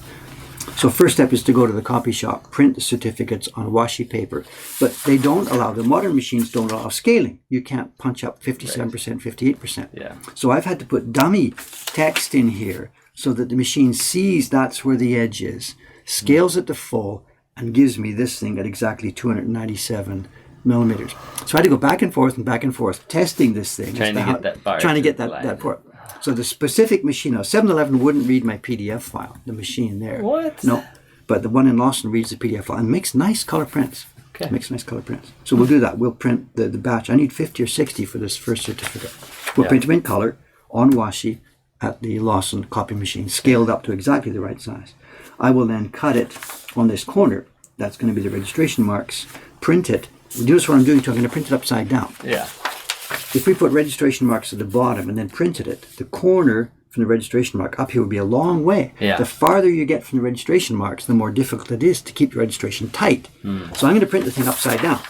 So first step is to go to the copy shop, print the certificates on washi paper, but they don't allow, the modern machines don't allow scaling. You can't punch up 57%, 58%.
Yeah.
So I've had to put dummy text in here so that the machine sees that's where the edge is, scales it to full, and gives me this thing at exactly 297 millimeters. So I had to go back and forth, testing this thing.
Trying to get that
part. So the specific machine, 7-Eleven wouldn't read my PDF file, the machine there.
What?
No, but the one in Lawson reads the PDF file and makes nice color prints.
Okay.
Makes nice color prints. So we'll do that. We'll print the batch. I need 50 or 60 for this first certificate. We'll print them in color on washi at the Lawson copy machine, scaled up to exactly the right size. I will then cut it on this corner. That's going to be the registration marks. Print it. Notice what I'm doing. So I'm going to print it upside down.
Yeah.
If we put registration marks at the bottom and then printed it, the corner from the registration mark up here would be a long way.
Yeah.
The farther you get from the registration marks, the more difficult it is to keep your registration tight. So I'm going to print the thing upside down.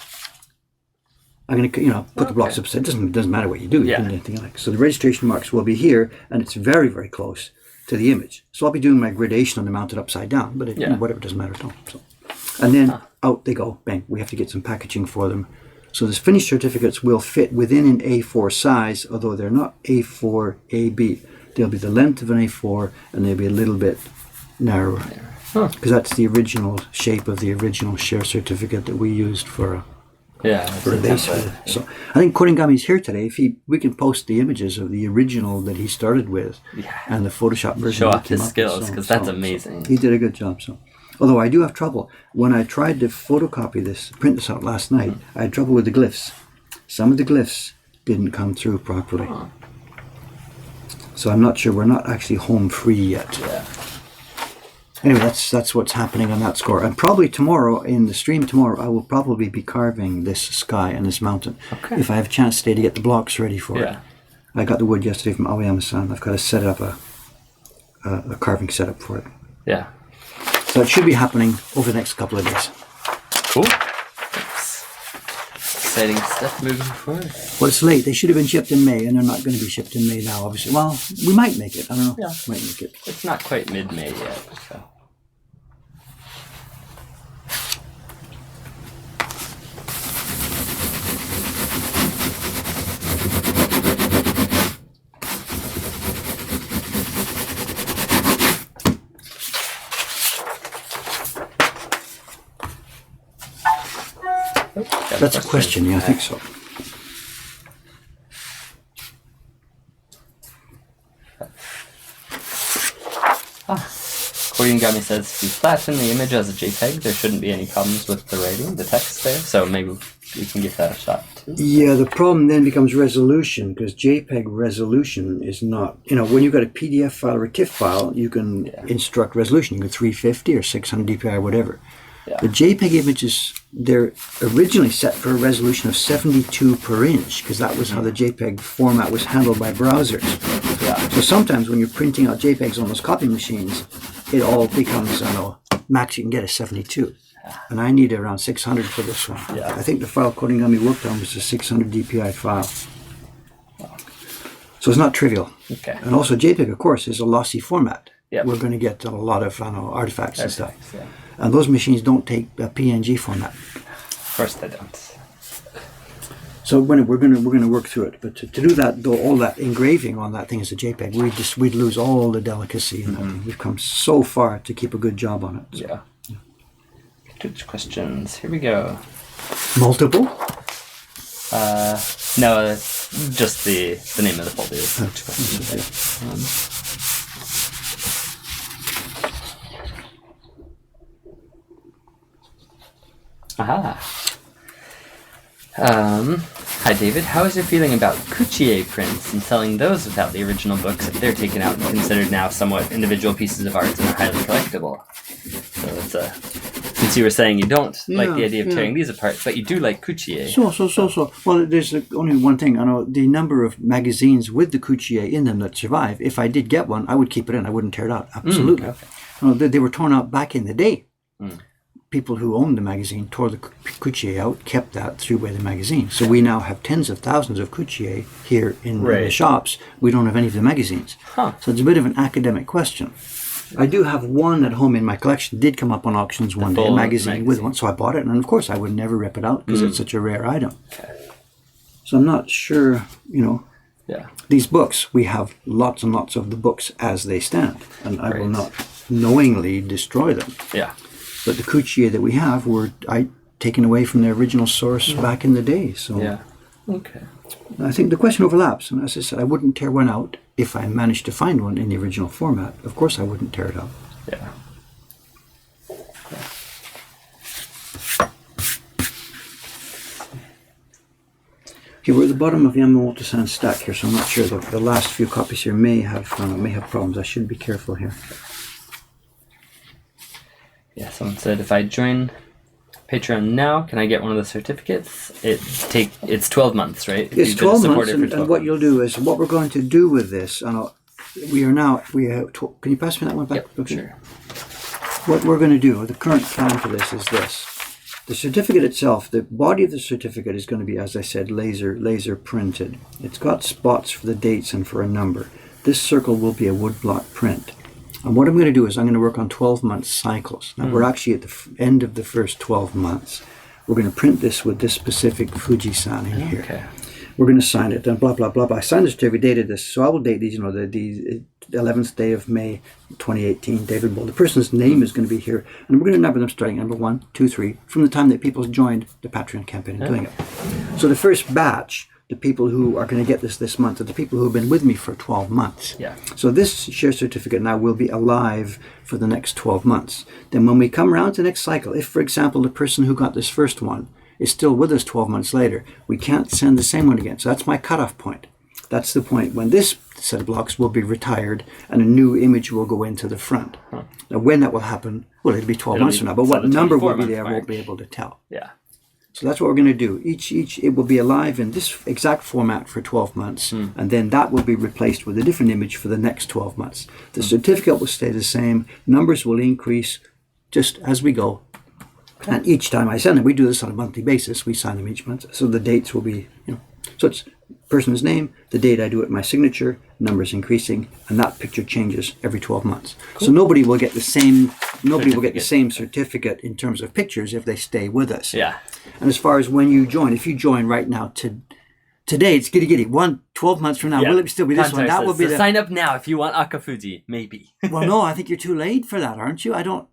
I'm going to, put the blocks upside. It doesn't matter what you do. You can do anything like. So the registration marks will be here, and it's very, very close to the image. So I'll be doing my gradation on the mounted upside down, but whatever, doesn't matter at all. So, and then out they go. Bang. We have to get some packaging for them. So the finished certificates will fit within an A4 size, although they're not A4 AB. They'll be the length of an A4, and they'll be a little bit narrower. Because that's the original shape of the original share certificate that we used for a base. So I think Koringami's here today. We can post the images of the original that he started with and the Photoshop version.
Show off his skills, because that's amazing.
He did a good job. So Although I do have trouble. When I tried to print this out last night, I had trouble with the glyphs. Some of the glyphs didn't come through properly.
Huh.
So I'm not sure. We're not actually home free yet.
Yeah.
Anyway, that's what's happening on that score. And probably tomorrow, in the stream tomorrow, I will probably be carving this sky and this mountain.
Okay.
If I have a chance today to get the blocks ready for it.
Yeah.
I got the wood yesterday from Aoyama-san. I've got to set up a carving setup for it.
Yeah.
So it should be happening over the next couple of days.
Cool. That's exciting stuff moving forward.
Well, it's late. They should have been shipped in May, and they're not going to be shipped in May now, obviously. Well, we might make it. I don't know.
Yeah.
Might make it.
It's not quite mid-May yet, so.
That's a question. Yeah, I think so.
Korean says, if you flatten the image as a JPEG, there shouldn't be any problems with the writing, the text there, so maybe we can give that a shot too.
Yeah, the problem then becomes resolution, because JPEG resolution is not, when you've got a PDF file or a TIFF file, you can instruct resolution. You can 350 or 600 dpi or whatever.
Yeah.
The JPEG images, they're originally set for a resolution of 72 per inch, because that was how the JPEG format was handled by browsers.
Yeah.
So sometimes when you're printing out JPEGs on those copy machines, it all becomes, max you can get is 72. And I need around 600 for this one.
Yeah.
I think the file Kodingami worked on was a 600 dpi file. So it's not trivial.
Okay.
And also JPEG, of course, is a lossy format.
Yep.
We're going to get a lot of artifacts and stuff.
Yeah.
And those machines don't take a PNG format.
Of course they don't.
So we're going to work through it. But to do that, though, all that engraving on that thing as a JPEG, we'd lose all the delicacy. And we've come so far to keep a good job on it. So.
Yeah. Twitch questions. Here we go.
Multiple?
No, it's just the name of the folder. Twitch questions. Aha. Hi David, how is your feeling about Kuchie prints and selling those without the original books if they're taken out and considered now somewhat individual pieces of art and are highly collectible? So it's since you were saying you don't like the idea of tearing these apart, but you do like Kuchie.
So. Well, there's only one thing. I know the number of magazines with the Kuchie in them that survive. If I did get one, I would keep it in. I wouldn't tear it out. Absolutely.
Okay.
They were torn out back in the day. People who owned the magazine tore the Kuchie out, kept that, threw away the magazine. So we now have tens of thousands of Kuchie here in the shops. We don't have any of the magazines.
Huh.
So it's a bit of an academic question. I do have one at home in my collection. Did come up on auctions one day, a magazine with one. So I bought it, and of course I would never rip it out because it's such a rare item.
Okay.
So I'm not sure,
Yeah.
These books, we have lots and lots of the books as they stand, and I will not knowingly destroy them.
Yeah.
But the Kuchie that we have were taken away from their original source back in the day. So
Yeah. Okay.
I think the question overlaps. And as I said, I wouldn't tear one out if I managed to find one in the original format. Of course I wouldn't tear it out.
Yeah.
Okay, we're at the bottom of Yamamoto-san's stack here, so I'm not sure. The last few copies here may have problems. I should be careful here.
Yeah, someone said if I join Patreon now, can I get one of the certificates? It's 12 months, right?
It's 12 months, and what you'll do is, what we're going to do with this, can you pass me that one back?
Yep, sure.
What we're going to do, the current plan for this is this. The certificate itself, the body of the certificate is going to be, as I said, laser printed. It's got spots for the dates and for a number. This circle will be a woodblock print. And what I'm going to do is I'm going to work on 12-month cycles. Now we're actually at the end of the first 12 months. We're going to print this with this specific Fuji-san in here.
Okay.
We're going to sign it and blah, blah, blah, blah. I signed this certificate, dated this. So I will date these, the 11th day of May 2018, David Bull. The person's name is going to be here. And we're going to number them starting number 1, 2, 3, from the time that people joined the Patreon campaign and doing it. So the first batch, the people who are going to get this month are the people who have been with me for 12 months.
Yeah.
So this share certificate now will be alive for the next 12 months. Then when we come around to the next cycle, if, for example, the person who got this first one is still with us 12 months later, we can't send the same one again. So that's my cutoff point. That's the point when this set of blocks will be retired and a new image will go into the front. Huh. Now, when that will happen, well, it'll be 12 months from now, but what number will be there, I won't be able to tell.
Yeah.
So that's what we're going to do. Each it will be alive in this exact format for 12 months, and then that will be replaced with a different image for the next 12 months. The certificate will stay the same. Numbers will increase just as we go. And each time I send them, we do this on a monthly basis. We sign them each month. So the dates will be, so it's person's name, the date I do it, my signature, numbers increasing, and that picture changes every 12 months. Cool. So nobody will get the same certificate in terms of pictures if they stay with us.
Yeah.
And as far as when you join, if you join right now today, it's giddy. 12 monmonths from now, will it still be this one? That will be
sign up now if you want Akafuji, maybe.
Well, no, I think you're too late for that, aren't you? I don't,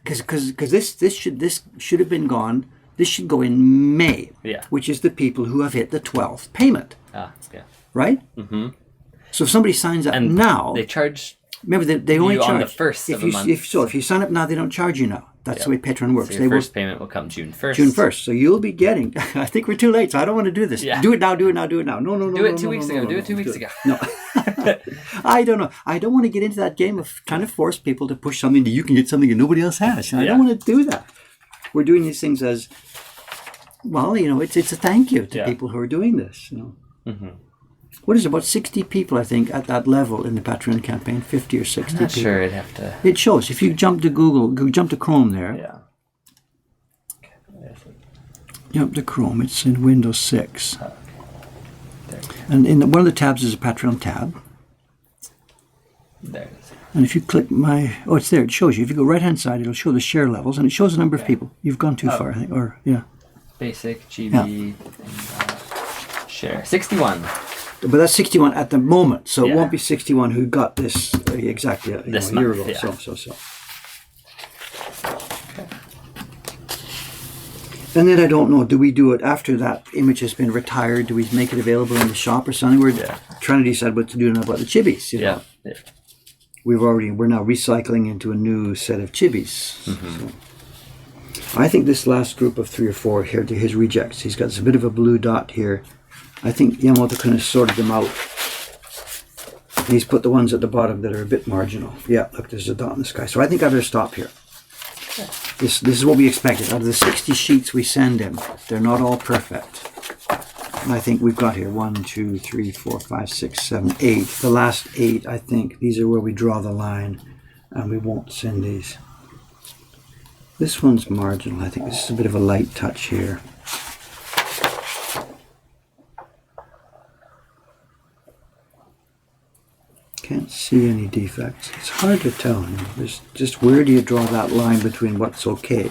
because this should have been gone. This should go in May, which is the people who have hit the 12th payment. Right? Mm-hmm. So if somebody signs up now,
they charge.
Remember, they only charge
on the first of the month.
If you sign up now, they don't charge you now. That's the way Patreon works.
So your first payment will come June 1st.
June 1st. So you'll be getting. I think we're too late. So I don't want to do this.
Yeah.
Do it now. No.
Do it 2 weeks ago. Do it 2 weeks ago.
No. I don't know. I don't want to get into that game of trying to force people to push something that you can get something that nobody else has. I don't want to do that. We're doing these things as well. It's a thank you to people who are doing this. Mm-hmm. What is it, about 60 people, I think, at that level in the Patreon campaign? 50 or 60
I'm not
people.
sure. I'd have to.
It shows. If you jump to jump to Chrome there.
Yeah.
Jump to Chrome. It's in Windows 6. And in one of the tabs is a Patreon tab.
There it is.
And if you click it's there. It shows you. If you go right-hand side, it'll show the share levels, and it shows the number of people. You've gone too far, I think.
Basic, GB, and share. 61.
But that's 61 at the moment, so it won't be 61 who got this exactly a year ago. So.
Okay.
And then I don't know, do we do it after that image has been retired? Do we make it available in the shop or something? We're trying to decide what to do now about the chibis.
Yeah.
We're now recycling into a new set of chibis. Mm-hmm. So I think this last group of 3 or 4 here, his rejects, he's got a bit of a blue dot here. I think Yamamoto kind of sorted them out. He's put the ones at the bottom that are a bit marginal. Yeah, look, there's a dot in the sky. So I think I better stop here. Okay. This is what we expected. Out of the 60 sheets we send him, they're not all perfect. And I think we've got here 1, 2, 3, 4, 5, 6, 7, 8. The last 8, I think, these are where we draw the line, and we won't send these. This one's marginal. I think this is a bit of a light touch here. Can't see any defects. It's hard to tell. There's just where do you draw that line between what's okay?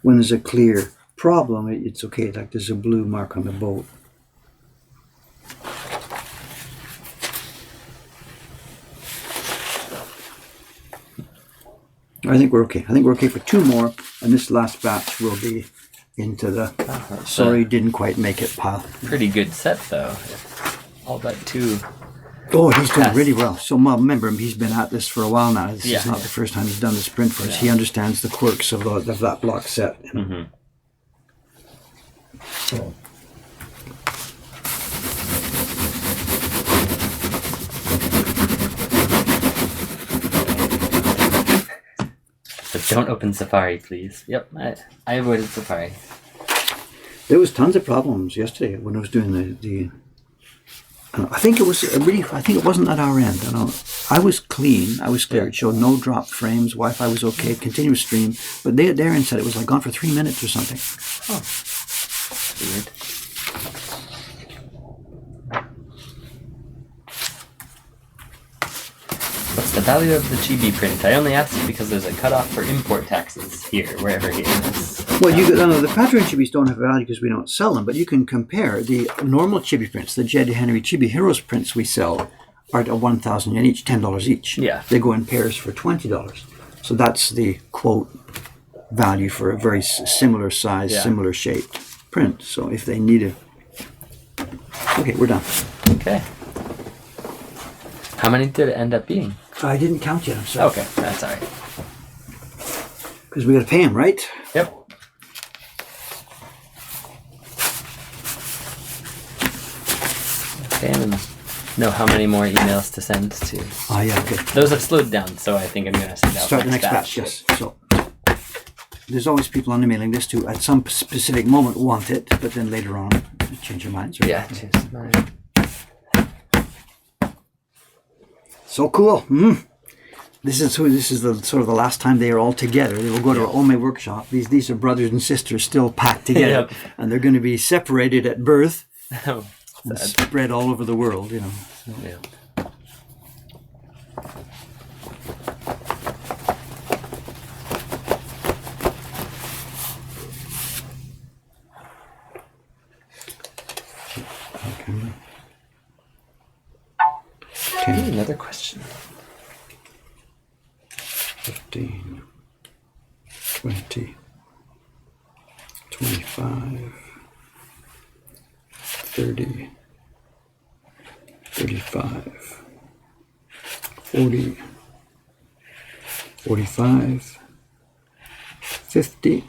When there's a clear problem, it's okay. Like there's a blue mark on the boat. I think we're okay. I think we're okay for 2 more, and this last batch will be into the sorry didn't quite make it pile.
Pretty good set though. All but 2.
Oh, he's doing really well. So, remember, he's been at this for a while now. This is not the first time he's done the sprint for us. He understands the quirks of that block set.
Mm-hmm.
So.
But don't open Safari, please. Yep, I avoided Safari.
There was tons of problems yesterday when I was doing the I think it wasn't at our end. I was clean. I was clear. It showed no drop frames. Wi-Fi was okay. Continuous stream. But their end said it was like gone for 3 minutes or something.
Oh, weird. What's the value of the chibi print? I only asked because there's a cutoff for import taxes here, wherever he is.
Well, the Patreon chibis don't have value because we don't sell them, but you can compare the normal chibi prints, the Jed Henry Chibi Heroes prints we sell are at 1,000 yen each, $10 each.
Yeah.
They go in pairs for $20. So that's the quote value for a very similar size, similar shaped print. So if they need Okay, we're done.
Okay. How many did it end up being?
I didn't count yet, I'm sorry.
Okay, that's all right.
Because we got to pay him, right?
Yep. Okay, and know how many more emails to send to.
Oh, yeah, okay.
Those have slowed down, so I think I'm going to send out
Start the next batch, yes. So there's always people on the mailing list who at some specific moment want it, but then later on change their minds. Right?
Yeah, change my mind.
So cool. This is the sort of the last time they are all together. They will go to our Ome workshop. These are brothers and sisters still packed together, and they're going to be separated at birth and spread all over the world. You know. So.
Yeah.
Okay.
Another question.
15, 20, 25, 30, 35, 40, 45, 50,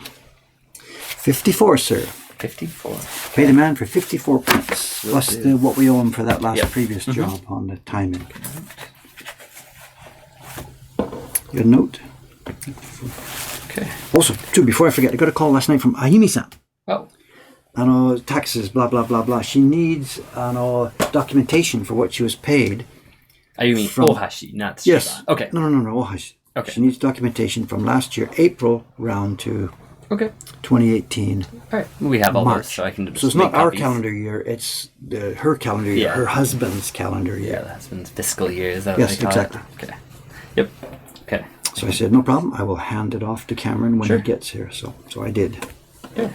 54, sir.
54.
Pay the man for 54 pence, plus what we owe him for that last previous job on the timing. You got a note?
Okay.
Also, too, before I forget, I got a call last night from Ayumi-san.
Oh.
Taxes, blah, blah, blah, blah. She needs, documentation for what she was paid.
You mean Ohashi, not Shiba?
Yes.
Okay.
No, Ohashi.
Okay.
She needs documentation from last year, April, round to 2018.
All right. We have all
March.
those, so I can just
So it's
make
not our
copies.
calendar year, it's her calendar year, her husband's calendar year.
Yeah, the husband's fiscal year, is that what
Yes,
they call
exactly.
it? Okay. Yep. Okay.
So I said, no problem, I will hand it off to Cameron when he gets here. So I did.
Yeah.